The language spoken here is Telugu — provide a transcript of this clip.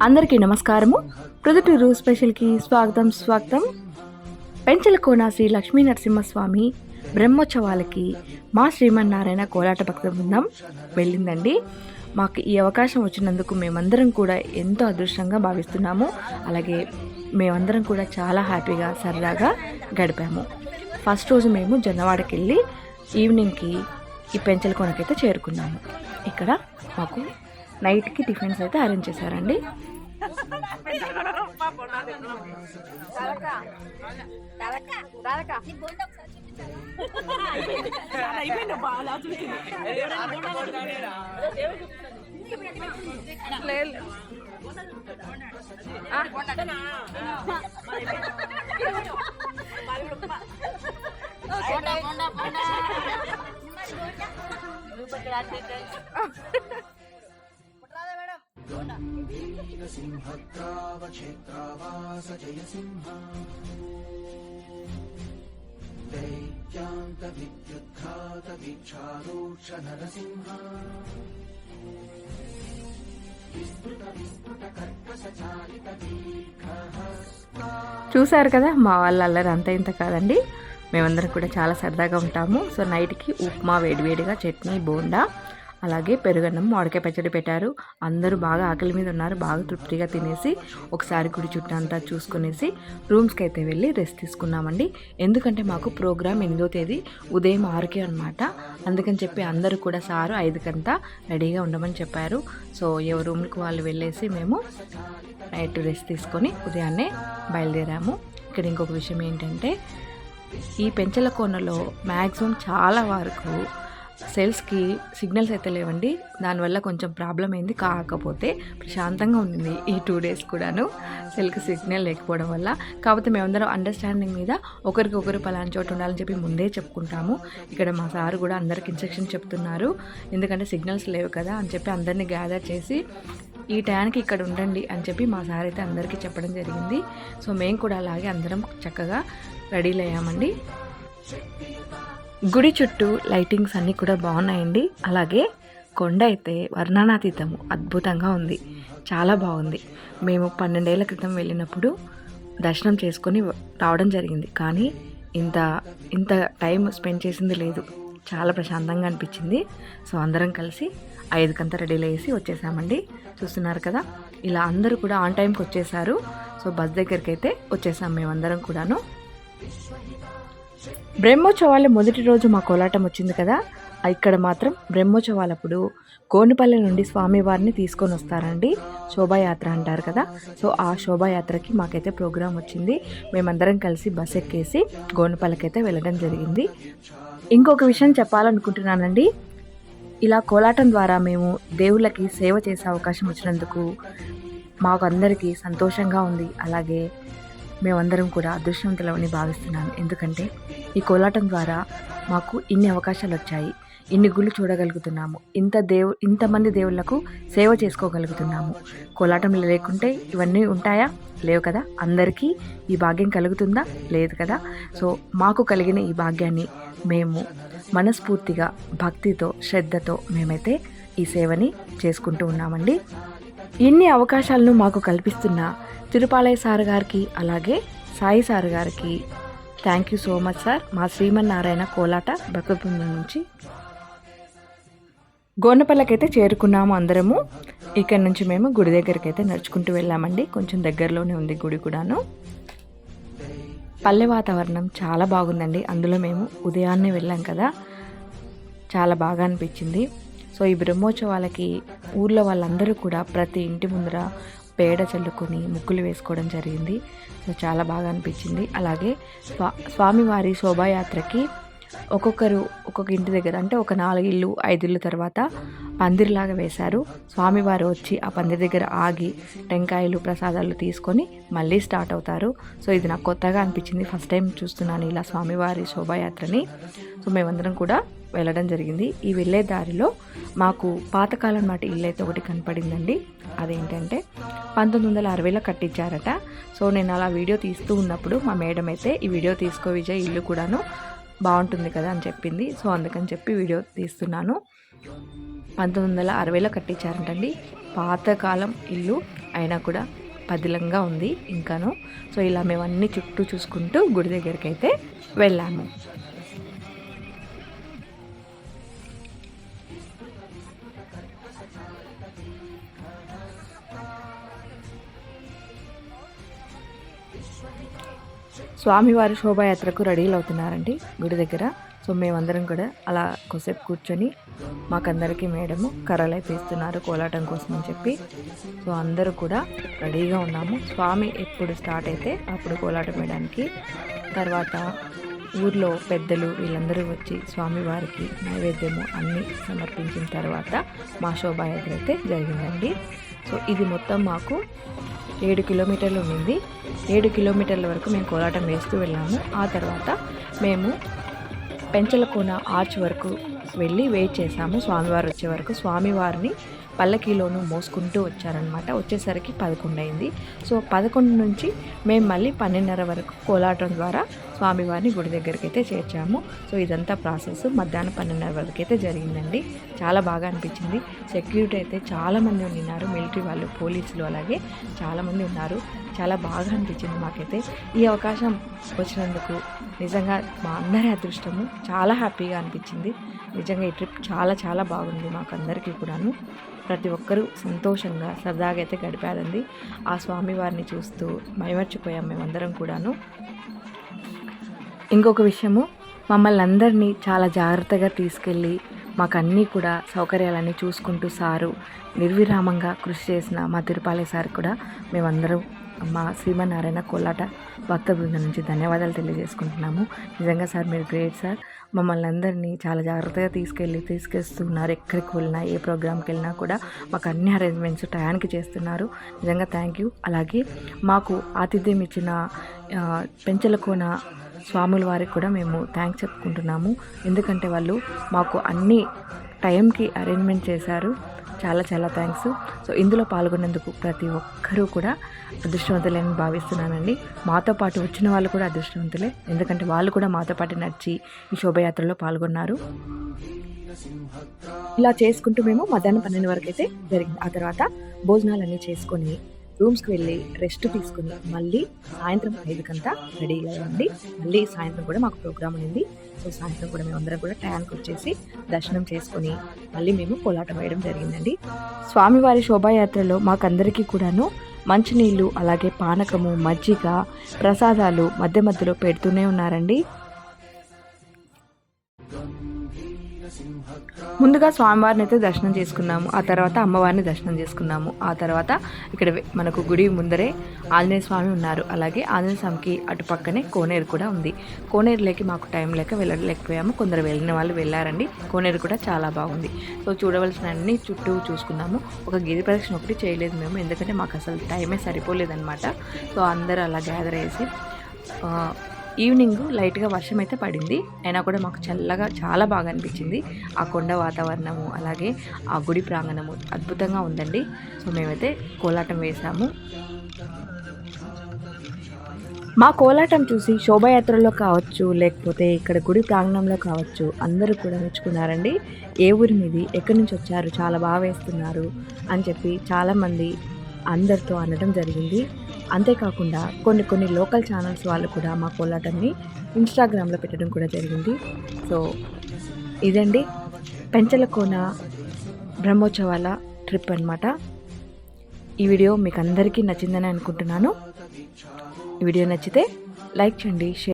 అందరికీ నమస్కారము. ప్రొద్దుటూరు స్పెషల్కి స్వాగతం. పెంచలకోన శ్రీ లక్ష్మీ నరసింహస్వామి బ్రహ్మోత్సవాలకి మా శ్రీమన్నారాయణ కోలాట భక్త బృందం వెళ్ళిందండి. మాకు ఈ అవకాశం వచ్చినందుకు మేమందరం కూడా ఎంతో అదృష్టంగా భావిస్తున్నాము. అలాగే మేమందరం కూడా చాలా హ్యాపీగా సరదాగా గడిపాము. ఫస్ట్ రోజు మేము జొన్నవాడకి వెళ్ళి ఈవినింగ్కి ఈ పెంచలకోనకైతే చేరుకున్నాము. ఇక్కడ మాకు నైట్కి టిఫిన్స్ అయితే అరేంజ్ చేశారండి. సింహద్రావక్షేత్రావాస జయసింహ దైత్యాంత విద్యుద్ఘాత వీక్షారూక్ష నరసింహ చూశారు కదా, మా వాళ్ళ అల్లరి అంత ఇంత కాదండి. మేమందరం కూడా చాలా సరదాగా ఉంటాము. సో నైట్కి ఉప్మా వేడివేడిగా, చట్నీ, బోండా, అలాగే పెరుగన్నం, మామిడికాయ పచ్చడి పెట్టారు. అందరూ బాగా ఆకలి మీద ఉన్నారు. బాగా తృప్తిగా తినేసి ఒకసారి గుడి చుట్టూ అంతా చూసుకునేసి రూమ్స్కి అయితే వెళ్ళి రెస్ట్ తీసుకున్నామండి. ఎందుకంటే మాకు ప్రోగ్రామ్ 8వ తేదీ ఉదయం 6కి అనమాట. అందుకని చెప్పి అందరూ కూడా సారు 5కంతా రెడీగా ఉండమని చెప్పారు. సో ఎవరి రూమ్కి వాళ్ళు వెళ్ళేసి మేము నైట్ రెస్ట్ తీసుకొని ఉదయాన్నే బయలుదేరాము. ఇక్కడ ఇంకొక విషయం ఏంటంటే, ఈ పెంచలకోనలో మ్యాక్సిమం చాలా వరకు సెల్స్కి సిగ్నల్స్ అయితే లేవండి. దానివల్ల కొంచెం ప్రాబ్లం అయింది. కాకపోతే ప్రశాంతంగా ఉండింది ఈ 2 డేస్ కూడాను, సెల్కి సిగ్నల్ లేకపోవడం వల్ల. కాకపోతే మేమందరం అండర్స్టాండింగ్ మీద ఒకరికొకరు పలానా చోట ఉండాలని చెప్పి ముందే చెప్పుకుంటాము. ఇక్కడ మా సారు కూడా అందరికి ఇన్స్ట్రక్షన్ చెప్తున్నారు. ఎందుకంటే సిగ్నల్స్ లేవు కదా అని చెప్పి అందరినీ గ్యాదర్ చేసి ఈ టైంకి ఇక్కడ ఉండండి అని చెప్పి మా సార్ అయితే అందరికీ చెప్పడం జరిగింది. సో మేము కూడా అలాగే అందరం చక్కగా రెడీలు అయ్యామండి. గుడి చుట్టూ లైటింగ్స్ అన్నీ కూడా బాగున్నాయండి. అలాగే కొండ అయితే వర్ణనాతీతము, అద్భుతంగా ఉంది, చాలా బాగుంది. మేము 12 ఏళ్ల క్రితం వెళ్ళినప్పుడు దర్శనం చేసుకొని రావడం జరిగింది. కానీ ఇంత టైం స్పెండ్ చేసింది లేదు. చాలా ప్రశాంతంగా అనిపించింది. సో అందరం కలిసి 5కంతా రెడీలు వేసి వచ్చేసామండి. చూస్తున్నారు కదా, ఇలా అందరూ కూడా ఆన్ టైంకి వచ్చేసారు. సో బస్ దగ్గరికి అయితే వచ్చేసాం మేమందరం కూడాను. బ్రహ్మోత్సవాల మొదటి రోజు మా కోలాటం వచ్చింది కదా, ఇక్కడ మాత్రం బ్రహ్మోత్సవాలప్పుడు కోనిపల్లి నుండి స్వామివారిని తీసుకొని వస్తారండి. శోభాయాత్ర అంటారు కదా. సో ఆ శోభాయాత్రకి మాకైతే ప్రోగ్రాం వచ్చింది. మేమందరం కలిసి బస్ ఎక్కేసి గోనపల్లికి అయితే వెళ్ళడం జరిగింది. ఇంకొక విషయం చెప్పాలనుకుంటున్నానండి. ఇలా కోలాటం ద్వారా మేము దేవుళ్ళకి సేవ చేసే అవకాశం వచ్చినందుకు మాకు అందరికీ సంతోషంగా ఉంది. అలాగే మేమందరం కూడా అదృష్టవంతులమని భావిస్తున్నాను. ఎందుకంటే ఈ కోలాటం ద్వారా మాకు ఇన్ని అవకాశాలు వచ్చాయి, ఇన్ని గుళ్ళు చూడగలుగుతున్నాము, ఇంతమంది దేవుళ్లకు సేవ చేసుకోగలుగుతున్నాము. కోలాటం లేకుంటే ఇవన్నీ ఉంటాయా? లేవు కదా. అందరికీ ఈ భాగ్యం కలుగుతుందా? లేదు కదా. సో మాకు కలిగిన ఈ భాగ్యాన్ని మేము మనస్ఫూర్తిగా, భక్తితో, శ్రద్ధతో మేమైతే ఈ సేవని చేసుకుంటూ ఉన్నామండి. ఇన్ని అవకాశాలను మాకు కల్పిస్తున్న తిరుపాలయ్య సార్ గారికి, అలాగే సాయి సార్ గారికి thank you so much sir. మా శ్రీమన్నారాయణ కోలాట భక్త బృందం నుంచి గోనపల్లకైతే చేరుకున్నాము అందరము. ఇక్కడ నుంచి మేము గుడి దగ్గరికి అయితే నడుచుకుంటూ వెళ్ళామండి. కొంచెం దగ్గరలోనే ఉంది గుడి కూడాను. పల్లె వాతావరణం చాలా బాగుందండి. అందులో మేము ఉదయాన్నే వెళ్ళాం కదా, చాలా బాగా అనిపించింది. సో ఈ బ్రహ్మోత్సవాలకి ఊర్లో వాళ్ళందరూ కూడా ప్రతి ఇంటి ముందర పేడ చల్లుకొని ముగ్గులు వేసుకోవడం జరిగింది. సో చాలా బాగా అనిపించింది. అలాగే స్వామివారి శోభాయాత్రకి ఒక్కొక్కరు ఒక్కొక్క ఇంటి దగ్గర, అంటే ఒక 4 ఇల్లు 5 ఇల్లు తర్వాత పందిరిలాగా వేశారు. స్వామివారు వచ్చి ఆ పందిరి దగ్గర ఆగి టెంకాయలు, ప్రసాదాలు తీసుకొని మళ్ళీ స్టార్ట్ అవుతారు. సో ఇది నాకు కొత్తగా అనిపించింది. ఫస్ట్ టైం చూస్తున్నాను ఇలా స్వామివారి శోభాయాత్రని. సో మేమందరం కూడా వెళ్ళడం జరిగింది. ఈ వెళ్ళే దారిలో మాకు పాతకాలం నాటి ఇల్లు అయితే ఒకటి కనపడిందండి. అదేంటంటే 1960లో కట్టించారట. సో నేను అలా వీడియో తీస్తూ ఉన్నప్పుడు మా మేడం అయితే ఈ వీడియో తీసుకో విజయ్, ఇల్లు కూడాను బాగుంటుంది కదా అని చెప్పింది. సో అందుకని చెప్పి వీడియో తీస్తున్నాను. 1960లో కట్టించారంటండి. పాతకాలం ఇల్లు అయినా కూడా పదిలంగా ఉంది ఇంకాను. సో ఇలా మేము అన్ని చుట్టూ చూసుకుంటూ గుడి దగ్గరికి అయితే వెళ్ళాము. స్వామివారి శోభాయాత్రకు రెడీలు అవుతున్నారండి గుడి దగ్గర. సో మేమందరం కూడా అలా కొద్దిసేపు కూర్చొని మాకందరికీ మేడము కర్రలు అయితే ఇస్తున్నారు కోలాటం కోసం అని చెప్పి. సో అందరూ కూడా రెడీగా ఉన్నాము. స్వామి ఎప్పుడు స్టార్ట్ అయితే అప్పుడు కోలాటం వేయడానికి. తర్వాత ఊర్లో పెద్దలు వీళ్ళందరూ వచ్చి స్వామివారికి నైవేద్యము అన్నీ సమర్పించిన తర్వాత మా శోభాయాత్ర అయితే జరిగిందండి. సో ఇది మొత్తం మాకు 7 కిలోమీటర్లు ఉండింది. 7 కిలోమీటర్ల వరకు మేము కోలాటం వేస్తూ వెళ్ళాము. ఆ తర్వాత మేము పెంచలకోన ఆర్చ్ వరకు వెళ్ళి వెయిట్ చేసాము స్వామివారు వచ్చే వరకు. స్వామివారిని పల్లకీలోనూ మోసుకుంటూ వచ్చారనమాట. వచ్చేసరికి 11 అయింది. సో 11 నుంచి మేము మళ్ళీ 12:30 వరకు కోలాటం ద్వారా స్వామివారిని గుడి దగ్గరికి అయితే చేర్చాము. సో ఇదంతా ప్రాసెస్ మధ్యాహ్నం 12:30 వరకు అయితే జరిగిందండి. చాలా బాగా అనిపించింది. సెక్యూరిటీ అయితే చాలామంది ఉన్నారు, మిలిటరీ వాళ్ళు, పోలీసులు అలాగే చాలామంది ఉన్నారు. చాలా బాగా అనిపించింది మాకైతే. ఈ అవకాశం వచ్చినందుకు నిజంగా మా అందరి అదృష్టము. చాలా హ్యాపీగా అనిపించింది. నిజంగా ఈ ట్రిప్ చాలా చాలా బాగుంది మాకందరికీ కూడాను. ప్రతి ఒక్కరూ సంతోషంగా సరదాగా అయితే గడిపారండి. ఆ స్వామివారిని చూస్తూ మైమర్చిపోయాం మేమందరం కూడాను. ఇంకొక విషయము, మమ్మల్ని అందరినీ చాలా జాగ్రత్తగా తీసుకెళ్ళి మాకు అన్నీ కూడా సౌకర్యాలన్నీ చూసుకుంటూ సారు నిర్విరామంగా కృషి చేసిన మా తిరుపాలే సార్ కూడా మేమందరం మా శ్రీమన్నారాయణ కోలాట భక్త బృందం నుంచి ధన్యవాదాలు తెలియజేసుకుంటున్నాము. నిజంగా సార్ మీరు గ్రేట్ సార్. మమ్మల్ని అందరినీ చాలా జాగ్రత్తగా తీసుకెళ్తున్నారు. ఎక్కడికి వెళ్ళినా ఏ ప్రోగ్రామ్కి వెళ్ళినా కూడా మాకు అన్ని అరేంజ్మెంట్స్ టయానికి చేస్తున్నారు. నిజంగా థ్యాంక్ యూ. అలాగే మాకు ఆతిథ్యం ఇచ్చిన పెంచలకోన స్వాముల వారికి కూడా మేము థ్యాంక్స్ చెప్పుకుంటున్నాము. ఎందుకంటే వాళ్ళు మాకు అన్ని టైంకి అరేంజ్మెంట్ చేశారు. చాలా చాలా థ్యాంక్స్. సో ఇందులో పాల్గొన్నందుకు ప్రతి ఒక్కరూ కూడా అదృష్టవంతులని భావిస్తున్నానండి. మాతో పాటు వచ్చిన వాళ్ళు కూడా అదృష్టవంతులే, ఎందుకంటే వాళ్ళు కూడా మాతో పాటు నడిచి ఈ శోభయాత్రలో పాల్గొన్నారు. ఇలా చేసుకుంటూ మేము మధ్యాహ్నం 12 వరకు అయితే జరిగింది. ఆ తర్వాత భోజనాలన్నీ చేసుకొని రూమ్స్కి వెళ్ళి రెస్ట్ తీసుకుని మళ్ళీ సాయంత్రం 5 రెడీ అయ్యండి. మళ్ళీ సాయంత్రం కూడా మాకు ప్రోగ్రామ్ ఉంది. సో సాయంత్రం కూడా మేము అందరం కూడా టయానికి వచ్చేసి దర్శనం చేసుకొని మళ్ళీ మేము కోలాటం వేయడం జరిగిందండి. స్వామివారి శోభాయాత్రలో మాకందరికీ కూడాను మంచినీళ్ళు అలాగే పానకము, మజ్జిగ, ప్రసాదాలు మధ్య మధ్యలో పెడుతూనే ఉన్నారండి. ముందుగా స్వామివారిని అయితే దర్శనం చేసుకున్నాము. ఆ తర్వాత అమ్మవారిని దర్శనం చేసుకున్నాము. ఆ తర్వాత ఇక్కడ మనకు గుడి ముందరే ఆంజనేయ స్వామి ఉన్నారు. అలాగే ఆంజనేయ స్వామికి అటు పక్కనే కోనేరు కూడా ఉంది. కోనేరులోకి మాకు టైం లేక వెళ్ళలేకపోయాము. కొందరు వెళ్ళిన వాళ్ళు వెళ్ళారండి. కోనేరు కూడా చాలా బాగుంది. సో చూడవలసిన అన్ని చుట్టూ చూసుకున్నాము. ఒక గిరి ప్రదక్షిణ ఒకటి చేయలేదు మేము, ఎందుకంటే మాకు అసలు టైమే సరిపోలేదన్నమాట. సో అందరూ అలా గ్యాదర్ అయ్యేసి ఈవినింగ్ లైట్గా వర్షం అయితే పడింది. అయినా కూడా మాకు చల్లగా చాలా బాగా అనిపించింది. ఆ కొండ వాతావరణము అలాగే ఆ గుడి ప్రాంగణము అద్భుతంగా ఉందండి. సో మేమైతే కోలాటం వేసాము. మా కోలాటం చూసి శోభాయాత్రలో కావచ్చు లేకపోతే ఇక్కడ గుడి ప్రాంగణంలో కావచ్చు అందరూ కూడా మెచ్చుకున్నారండి. ఏ ఊరి మీది, ఎక్కడి నుంచి వచ్చారు, చాలా బాగా వేస్తున్నారు అని చెప్పి చాలామంది అందరితో అనడం జరిగింది. అంతేకాకుండా కొన్ని లోకల్ ఛానల్స్ వాళ్ళు కూడా మా కోలాటాన్ని ఇన్స్టాగ్రామ్లో పెట్టడం కూడా జరిగింది. సో ఇదండి పెంచలకోన బ్రహ్మోత్సవాల ట్రిప్ అన్నమాట. ఈ వీడియో మీకు అందరికీ నచ్చిందని అనుకుంటున్నాను. ఈ వీడియో నచ్చితే లైక్ చేయండి, షేర్